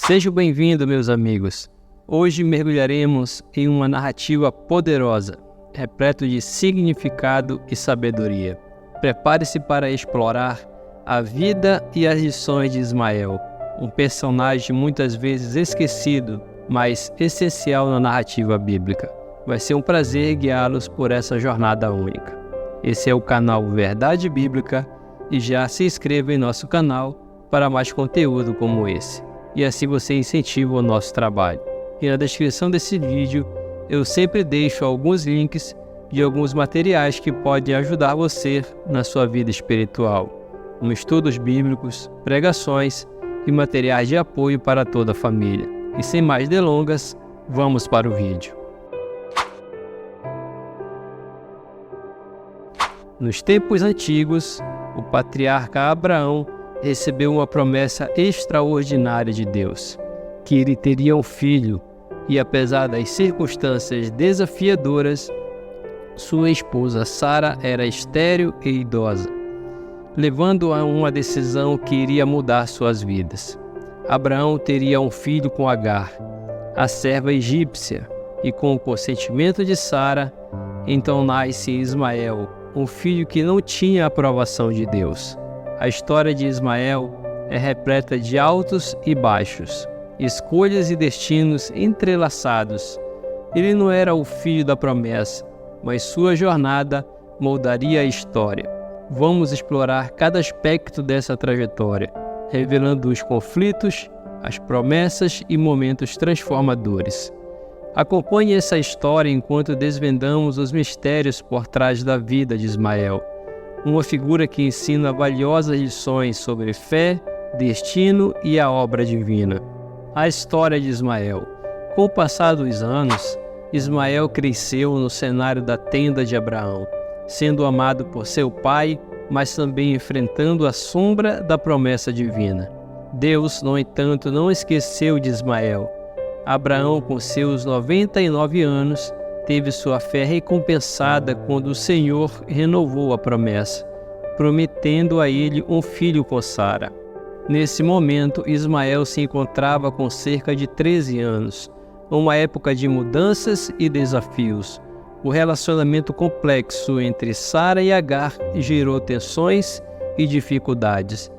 Sejam bem-vindos, meus amigos. Hoje mergulharemos em uma narrativa poderosa, repleta de significado e sabedoria. Prepare-se para explorar a vida e as lições de Ismael, um personagem muitas vezes esquecido, mas essencial na narrativa bíblica. Vai ser um prazer guiá-los por essa jornada única. Esse é o canal Verdade Bíblica e já se inscreva em nosso canal para mais conteúdo como esse. E assim você incentiva o nosso trabalho. E na descrição desse vídeo eu sempre deixo alguns links de alguns materiais que podem ajudar você na sua vida espiritual, como estudos bíblicos, pregações e materiais de apoio para toda a família. E sem mais delongas, vamos para o vídeo. Nos tempos antigos, o patriarca Abraão recebeu uma promessa extraordinária de Deus, que ele teria um filho, e apesar das circunstâncias desafiadoras, sua esposa Sara era estéril e idosa, levando a uma decisão que iria mudar suas vidas. Abraão teria um filho com Agar, a serva egípcia, e com o consentimento de Sara, então nasce Ismael, um filho que não tinha a aprovação de Deus. A história de Ismael é repleta de altos e baixos, escolhas e destinos entrelaçados. Ele não era o filho da promessa, mas sua jornada moldaria a história. Vamos explorar cada aspecto dessa trajetória, revelando os conflitos, as promessas e momentos transformadores. Acompanhe essa história enquanto desvendamos os mistérios por trás da vida de Ismael, uma figura que ensina valiosas lições sobre fé, destino e a obra divina. A história de Ismael. Com o passar dos anos, Ismael cresceu no cenário da tenda de Abraão, sendo amado por seu pai, mas também enfrentando a sombra da promessa divina. Deus, no entanto, não esqueceu de Ismael. Abraão, com seus 99 anos, teve sua fé recompensada quando o Senhor renovou a promessa, prometendo a ele um filho com Sara. Nesse momento, Ismael se encontrava com cerca de 13 anos, uma época de mudanças e desafios. O relacionamento complexo entre Sara e Agar gerou tensões e dificuldades,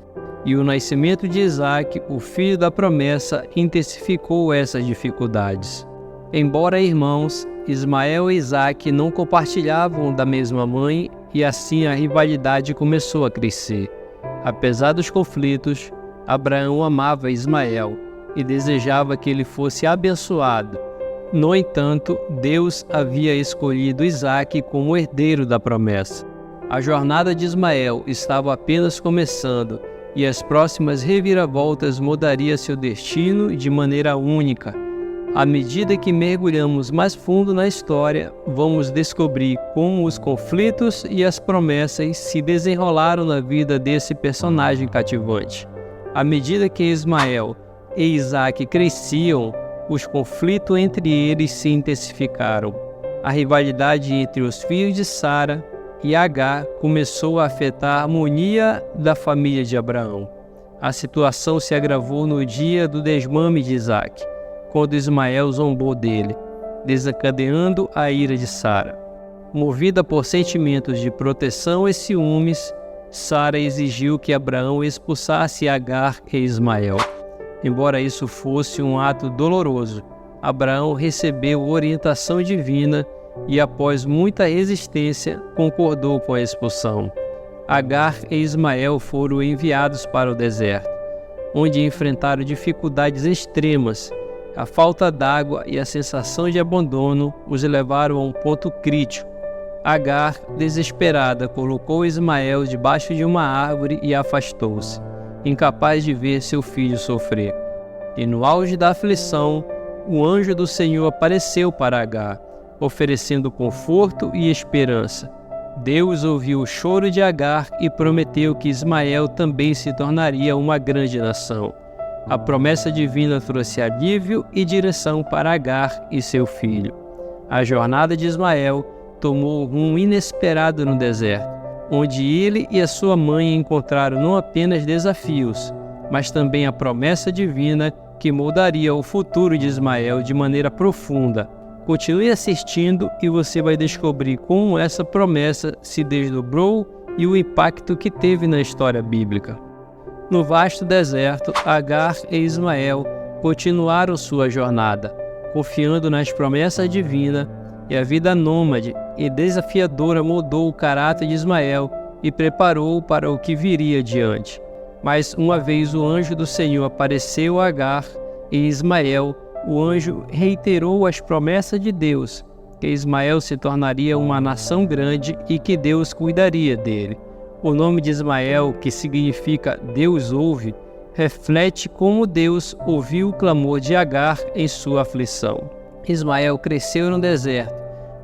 e o nascimento de Isaac, o filho da promessa, intensificou essas dificuldades. Embora irmãos, Ismael e Isaac não compartilhavam da mesma mãe e assim a rivalidade começou a crescer. Apesar dos conflitos, Abraão amava Ismael e desejava que ele fosse abençoado. No entanto, Deus havia escolhido Isaac como herdeiro da promessa. A jornada de Ismael estava apenas começando e as próximas reviravoltas mudariam seu destino de maneira única. À medida que mergulhamos mais fundo na história, vamos descobrir como os conflitos e as promessas se desenrolaram na vida desse personagem cativante. À medida que Ismael e Isaac cresciam, os conflitos entre eles se intensificaram. A rivalidade entre os filhos de Sara e Agar começou a afetar a harmonia da família de Abraão. A situação se agravou no dia do desmame de Isaac, quando Ismael zombou dele, desencadeando a ira de Sara. Movida por sentimentos de proteção e ciúmes, Sara exigiu que Abraão expulsasse Agar e Ismael. Embora isso fosse um ato doloroso, Abraão recebeu orientação divina e, após muita resistência, concordou com a expulsão. Agar e Ismael foram enviados para o deserto, onde enfrentaram dificuldades extremas. A falta d'água e a sensação de abandono os levaram a um ponto crítico. Agar, desesperada, colocou Ismael debaixo de uma árvore e afastou-se, incapaz de ver seu filho sofrer. E no auge da aflição, o anjo do Senhor apareceu para Agar, oferecendo conforto e esperança. Deus ouviu o choro de Agar e prometeu que Ismael também se tornaria uma grande nação. A promessa divina trouxe alívio e direção para Agar e seu filho. A jornada de Ismael tomou um rumo inesperado no deserto, onde ele e a sua mãe encontraram não apenas desafios, mas também a promessa divina que moldaria o futuro de Ismael de maneira profunda. Continue assistindo e você vai descobrir como essa promessa se desdobrou e o impacto que teve na história bíblica. No vasto deserto, Agar e Ismael continuaram sua jornada, confiando nas promessas divinas, e a vida nômade e desafiadora moldou o caráter de Ismael e preparou-o para o que viria adiante. Mas uma vez o anjo do Senhor apareceu a Agar e Ismael, o anjo reiterou as promessas de Deus, que Ismael se tornaria uma nação grande e que Deus cuidaria dele. O nome de Ismael, que significa Deus ouve, reflete como Deus ouviu o clamor de Agar em sua aflição. Ismael cresceu no deserto,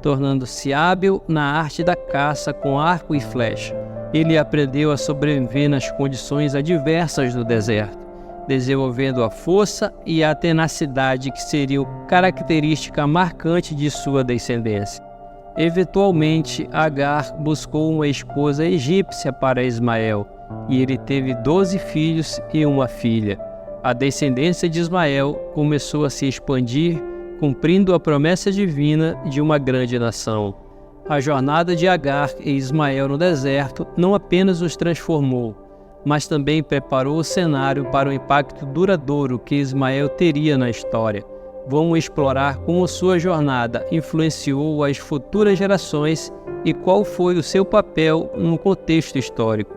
tornando-se hábil na arte da caça com arco e flecha. Ele aprendeu a sobreviver nas condições adversas do deserto, desenvolvendo a força e a tenacidade que seriam característica marcante de sua descendência. Eventualmente, Agar buscou uma esposa egípcia para Ismael, e ele teve 12 filhos e uma filha. A descendência de Ismael começou a se expandir, cumprindo a promessa divina de uma grande nação. A jornada de Agar e Ismael no deserto não apenas os transformou, mas também preparou o cenário para o impacto duradouro que Ismael teria na história. Vamos explorar como sua jornada influenciou as futuras gerações e qual foi o seu papel no contexto histórico.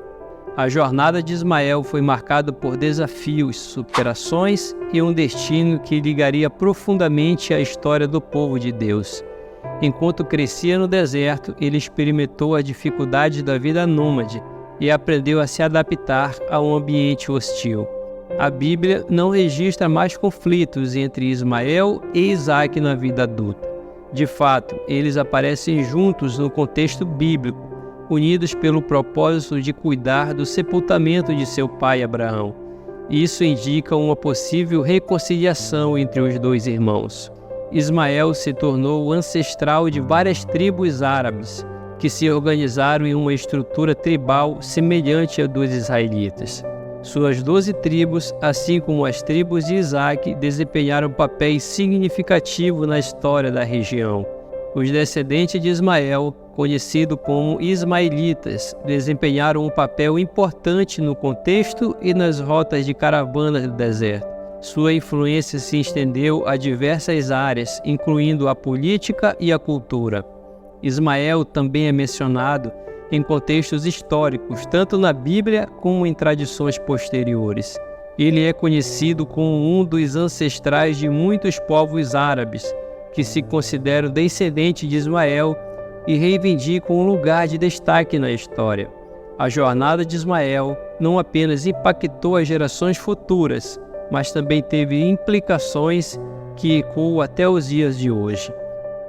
A jornada de Ismael foi marcada por desafios, superações e um destino que ligaria profundamente a história do povo de Deus. Enquanto crescia no deserto, ele experimentou a dificuldade da vida nômade e aprendeu a se adaptar a um ambiente hostil. A Bíblia não registra mais conflitos entre Ismael e Isaque na vida adulta. De fato, eles aparecem juntos no contexto bíblico, unidos pelo propósito de cuidar do sepultamento de seu pai Abraão. Isso indica uma possível reconciliação entre os dois irmãos. Ismael se tornou o ancestral de várias tribos árabes, que se organizaram em uma estrutura tribal semelhante à dos israelitas. Suas 12 tribos, assim como as tribos de Isaque, desempenharam papéis significativos na história da região. Os descendentes de Ismael, conhecidos como ismaelitas, desempenharam um papel importante no contexto e nas rotas de caravanas do deserto. Sua influência se estendeu a diversas áreas, incluindo a política e a cultura. Ismael também é mencionado em contextos históricos, tanto na Bíblia como em tradições posteriores. Ele é conhecido como um dos ancestrais de muitos povos árabes, que se consideram descendentes de Ismael e reivindicam um lugar de destaque na história. A jornada de Ismael não apenas impactou as gerações futuras, mas também teve implicações que ecoam até os dias de hoje.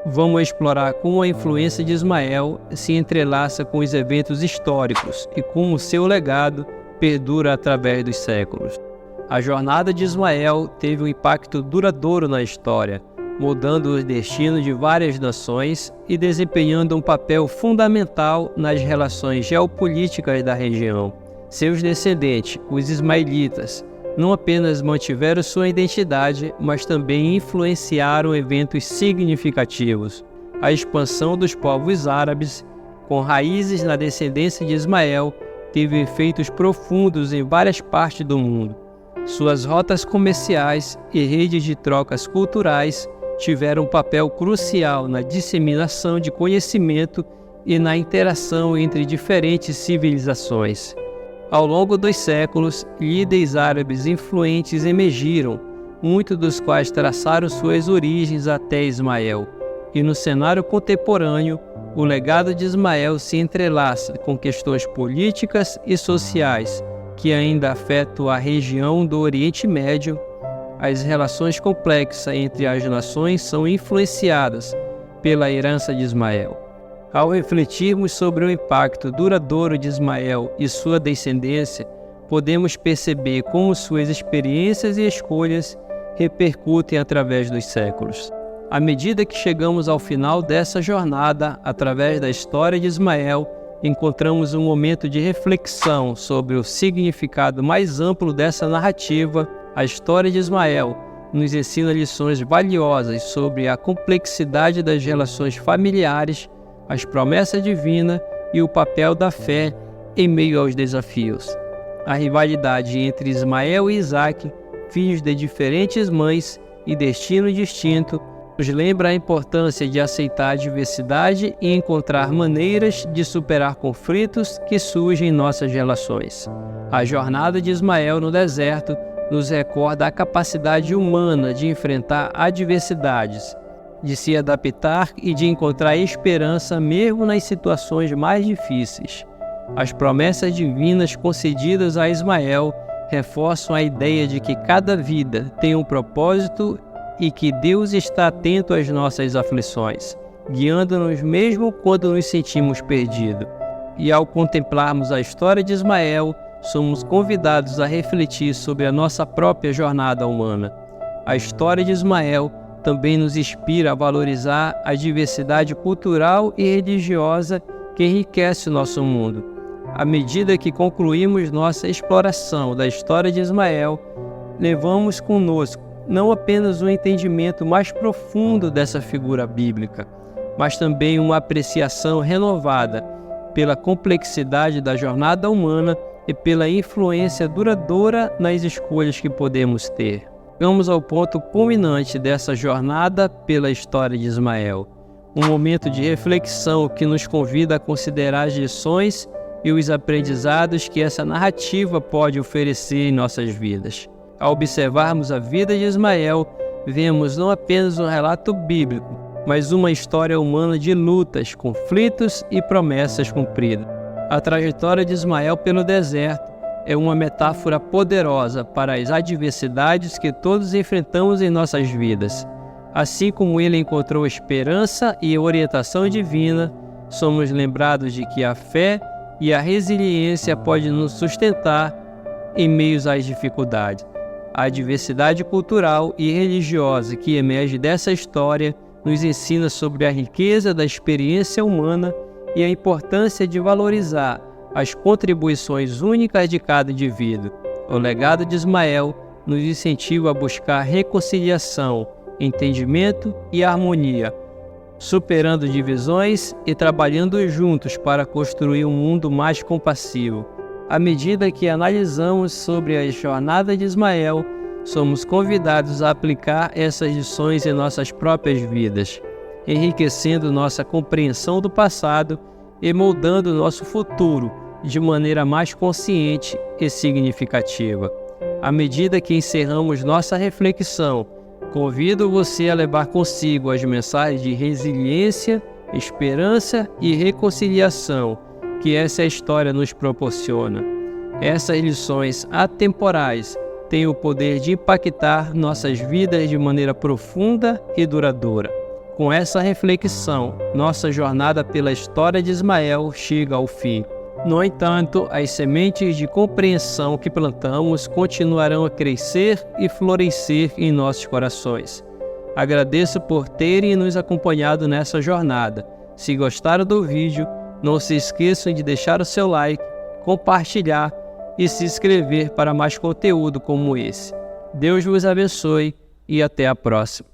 Vamos explorar como a influência de Ismael se entrelaça com os eventos históricos e como seu legado perdura através dos séculos. A jornada de Ismael teve um impacto duradouro na história, moldando os destinos de várias nações e desempenhando um papel fundamental nas relações geopolíticas da região. Seus descendentes, os ismaelitas, não apenas mantiveram sua identidade, mas também influenciaram eventos significativos. A expansão dos povos árabes, com raízes na descendência de Ismael, teve efeitos profundos em várias partes do mundo. Suas rotas comerciais e redes de trocas culturais tiveram um papel crucial na disseminação de conhecimento e na interação entre diferentes civilizações. Ao longo dos séculos, líderes árabes influentes emergiram, muitos dos quais traçaram suas origens até Ismael. E no cenário contemporâneo, o legado de Ismael se entrelaça com questões políticas e sociais que ainda afetam a região do Oriente Médio. As relações complexas entre as nações são influenciadas pela herança de Ismael. Ao refletirmos sobre o impacto duradouro de Ismael e sua descendência, podemos perceber como suas experiências e escolhas repercutem através dos séculos. À medida que chegamos ao final dessa jornada, através da história de Ismael, encontramos um momento de reflexão sobre o significado mais amplo dessa narrativa, A história de Ismael nos ensina lições valiosas sobre a complexidade das relações familiares, as promessas divinas e o papel da fé em meio aos desafios. A rivalidade entre Ismael e Isaque, filhos de diferentes mães e destino distinto, nos lembra a importância de aceitar a diversidade e encontrar maneiras de superar conflitos que surgem em nossas relações. A jornada de Ismael no deserto nos recorda a capacidade humana de enfrentar adversidades, de se adaptar e de encontrar esperança mesmo nas situações mais difíceis. As promessas divinas concedidas a Ismael reforçam a ideia de que cada vida tem um propósito e que Deus está atento às nossas aflições, guiando-nos mesmo quando nos sentimos perdidos. E ao contemplarmos a história de Ismael, somos convidados a refletir sobre a nossa própria jornada humana. A história de Ismael também nos inspira a valorizar a diversidade cultural e religiosa que enriquece o nosso mundo. À medida que concluímos nossa exploração da história de Ismael, levamos conosco não apenas um entendimento mais profundo dessa figura bíblica, mas também uma apreciação renovada pela complexidade da jornada humana e pela influência duradoura nas escolhas que podemos ter. Chegamos ao ponto culminante dessa jornada pela história de Ismael, um momento de reflexão que nos convida a considerar as lições e os aprendizados que essa narrativa pode oferecer em nossas vidas. Ao observarmos a vida de Ismael, vemos não apenas um relato bíblico, mas uma história humana de lutas, conflitos e promessas cumpridas. A trajetória de Ismael pelo deserto é uma metáfora poderosa para as adversidades que todos enfrentamos em nossas vidas. Assim como ele encontrou esperança e orientação divina, somos lembrados de que a fé e a resiliência podem nos sustentar em meio às dificuldades. A diversidade cultural e religiosa que emerge dessa história nos ensina sobre a riqueza da experiência humana e a importância de valorizar as contribuições únicas de cada indivíduo. O legado de Ismael nos incentiva a buscar reconciliação, entendimento e harmonia, superando divisões e trabalhando juntos para construir um mundo mais compassivo. À medida que analisamos sobre a jornada de Ismael, somos convidados a aplicar essas lições em nossas próprias vidas, enriquecendo nossa compreensão do passado e moldando nosso futuro de maneira mais consciente e significativa. À medida que encerramos nossa reflexão, convido você a levar consigo as mensagens de resiliência, esperança e reconciliação que essa história nos proporciona. Essas lições atemporais têm o poder de impactar nossas vidas de maneira profunda e duradoura. Com essa reflexão, nossa jornada pela história de Ismael chega ao fim. No entanto, as sementes de compreensão que plantamos continuarão a crescer e florescer em nossos corações. Agradeço por terem nos acompanhado nessa jornada. Se gostaram do vídeo, não se esqueçam de deixar o seu like, compartilhar e se inscrever para mais conteúdo como esse. Deus vos abençoe e até a próxima.